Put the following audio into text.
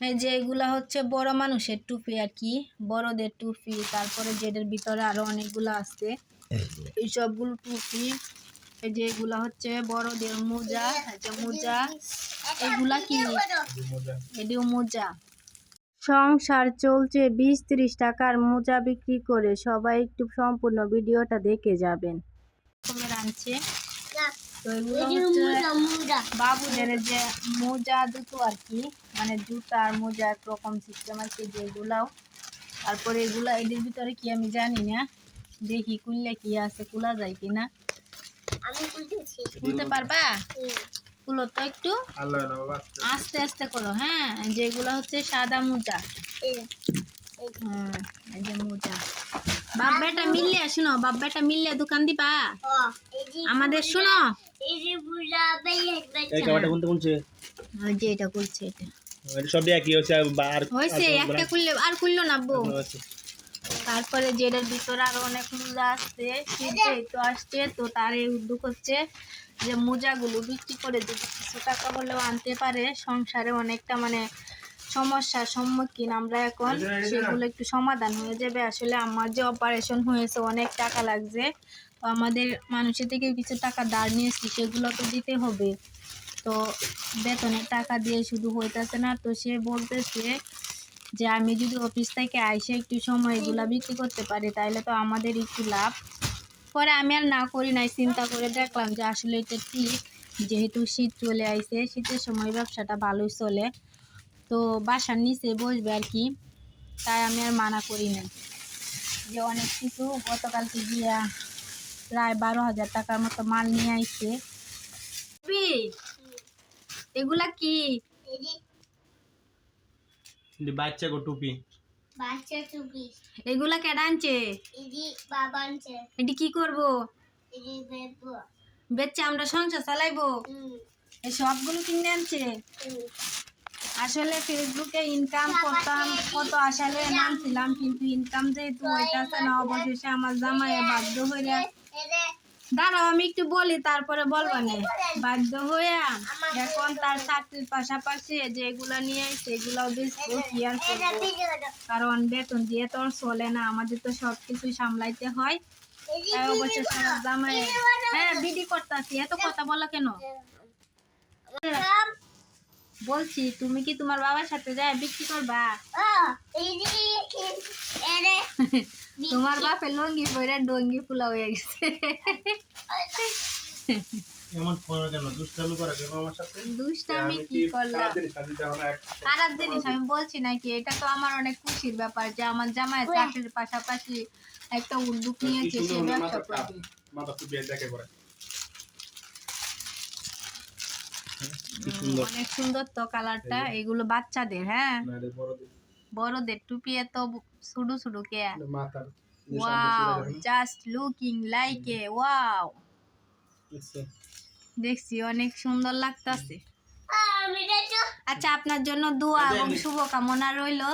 এই যে এগুলা হচ্ছে বড় মানুষের টুপি আর কি, বড়দের টুপি। তারপরে যেটার ভিতরে আরো অনেকগুলো আছে, এই সবগুলো টুপি। এই যে এগুলা হচ্ছে বড়দের মোজা, এই যে মোজা। এগুলা কি? এটিও মোজা। সংসার চলছে 20-30 টাকার মোজা বিক্রি করে। সবাই একটু সম্পূর্ণ ভিডিওটা দেখে যাবেন। আনছে তো এগুলো হচ্ছে বাবুদের যে মোজা দুটো আর কি, মানে জুতা আর মোজা একরকম সিস্টেম আছে যেগুলাও। তারপরে এগুলা এদের ভিতরে কি আমি জানি না, দেখি খুললে কি আছে, খোলা যায় কিনা। খুলতে পারবা? খুলো তো একটু, আস্তে আস্তে করো। হ্যাঁ, যেগুলো হচ্ছে সাদা মোজা। এই যে মোজা। বাপ বেটা মিললে শুনো, বাপ বেটা মিললে দোকান দিবা আমাদের। শুনো, যে এটা খুলছে, এটা সব একই হচ্ছে, একটা খুললে আর খুললো না বউ। তারপরে যেটার ভিতরে আরো অনেক মোজা আসছে, শীতে তো আসছে, তো তার এই উদ্যোগ হচ্ছে যে মোজাগুলো বিক্রি করে যদি কিছু টাকা হলেও আনতে পারে, সংসারে অনেকটা মানে সমস্যার সম্মুখীন আমরা এখন, সেগুলো একটু সমাধান হয়ে যাবে। আসলে আমার যে অপারেশন হয়েছে অনেক টাকা লাগছে, তো আমাদের মানুষের থেকে কিছু টাকা ধার নিয়েছি, সেগুলো তো দিতে হবে। তো বেতনের টাকা দিয়ে শুধু হইতেছে না, তো সে বলতেছে যে আমি যদি অফিস থেকে আইসে একটু সময় এগুলা বিক্রি করতে পারি তাহলে তো আমাদের একটু লাভ। পরে আমি আর না করি নাই, চিন্তা করে দেখলাম যে আসলে এটা ঠিক, যেহেতু শীত চলে আইছে, শীতের সময় ব্যবসাটা ভালোই চলে, তো বাসার নিচে বসবে আর কি, তাই আমি আর মানা করি না। যে অনেক কিছু গতকালকে গিয়া প্রায় 12,000 টাকার মতো মাল নিয়ে আইছে। এগুলা কি? বাচ্চা গো টুপি, বাচ্চা টুপি। এগুলা কেডা আনছে? বাবা আনছে। এটি কি করবো? বেচবো। বেচে আমরা সংসার চালাইবো? এই সবগুলো কিনে আনছে। আসলে ফেসবুকে ইনকাম করতাম কত আসলে নামছিলাম, কিন্তু ইনকাম যেহেতু হইতাছে না, অবশেষে আমার জামাই বাধ্য হইয়া, দাঁড়াও আমি একটু বলি তারপরে বলবা না, বাধ্য হইয়া এখন তার চাকরির পাশাপাশি যেগুলা নিয়ে আইছে এগুলাও বেচবো। কি আর করবো, কারণ বেতন দিয়ে তো আর চলে না, আমাদের তো সবকিছু সামলাইতে হয়। তাই অবশেষে আমার জামাই, হ্যাঁ বিডি করতেছি, এত কথা বলো কেন? বলছি তুমি কি তোমার বাবার সাথে যায় বিক্রি করবা? তোমার বাপের লঙ্গি পরে ডঙ্গি ফুলা হয়ে গেছে। দুষ্টামি কি করলাম? খারাপ জিনিস আমি বলছি নাকি? এটা তো আমার অনেক খুশির ব্যাপার যে আমার জামাই চাকরির পাশাপাশি একটা উদ্যোগ নিয়েছে, সে ব্যবসা করবে। অনেক সুন্দর তো কালারটা। এগুলো বাচ্চাদের, হ্যাঁ বড়দের টুপি এত Sudo Sudo K. Wow, just looking like a wow. দেখছি অনেক সুন্দর লাগতাছে। আচ্ছা, আপনার জন্য দোয়া এবং শুভকামনা রইলো।